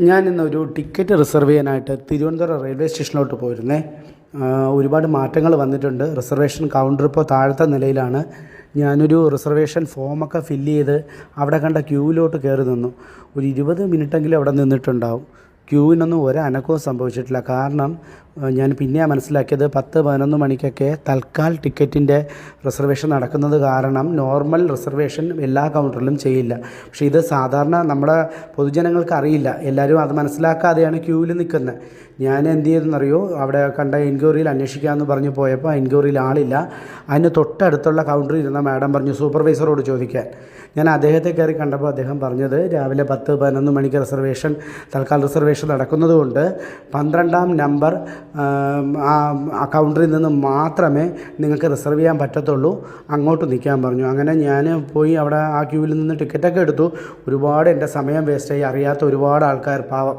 ഞാൻ ഇന്നൊരു ticket reserve ചെയ്യാനായിട്ട് തിരുവനന്തപുരം റെയിൽവേ സ്റ്റേഷനിലോട്ട് പോയിരുന്നേ. ഒരുപാട് മാറ്റങ്ങൾ വന്നിട്ടുണ്ട്. റിസർവേഷൻ കൗണ്ടർ ഇപ്പോൾ താഴത്തെ നിലയിലാണ്. ഞാനൊരു റിസർവേഷൻ ഫോമൊക്കെ ഫില്ല് ചെയ്ത് അവിടെ കണ്ട ക്യൂവിലോട്ട് കയറി നിന്നു. ഒരു 20 മിനിറ്റെങ്കിലും അവിടെ നിന്നിട്ടുണ്ടാവും. ക്യൂവിനൊന്നും ഒരനക്കവും സംഭവിച്ചിട്ടില്ല. കാരണം ഞാൻ പിന്നെയാണ് മനസ്സിലാക്കിയത് 10-11 മണിക്കൊക്കെ തൽക്കാൽ ടിക്കറ്റിൻ്റെ റിസർവേഷൻ നടക്കുന്നത് കാരണം നോർമൽ റിസർവേഷൻ എല്ലാ കൗണ്ടറിലും ചെയ്യില്ല. പക്ഷേ ഇത് സാധാരണ നമ്മുടെ പൊതുജനങ്ങൾക്ക് അറിയില്ല. എല്ലാവരും അത് മനസ്സിലാക്കാതെയാണ് ക്യൂവിൽ നിൽക്കുന്നത്. ഞാൻ എന്ത് ചെയ്തെന്നറിയോ, അവിടെ കണ്ട എൻക്വയറിയിൽ അന്വേഷിക്കാമെന്ന് പറഞ്ഞ് പോയപ്പോൾ എൻക്വയറിയിൽ ആളില്ല. അതിന് തൊട്ടടുത്തുള്ള കൗണ്ടറിൽ ഇരുന്ന മാഡം പറഞ്ഞു സൂപ്പർവൈസറോട് ചോദിക്കാൻ. ഞാൻ അദ്ദേഹത്തെ കയറി കണ്ടപ്പോൾ അദ്ദേഹം പറഞ്ഞത് രാവിലെ 10-11 മണിക്ക് തൽക്കാൽ റിസർവേഷൻ നടക്കുന്നതുകൊണ്ട് 12-ാം നമ്പർ ആ കൗണ്ടറിൽ നിന്ന് മാത്രമേ നിങ്ങൾക്ക് റിസർവ് ചെയ്യാൻ പറ്റത്തുള്ളൂ, അങ്ങോട്ട് നിൽക്കാൻ പറഞ്ഞു. അങ്ങനെ ഞാൻ പോയി അവിടെ ആ ക്യൂവിൽ നിന്ന് ടിക്കറ്റൊക്കെ എടുത്തു. ഒരുപാട് എൻ്റെ സമയം വേസ്റ്റായി. അറിയാത്ത ഒരുപാട് ആൾക്കാർ പാവം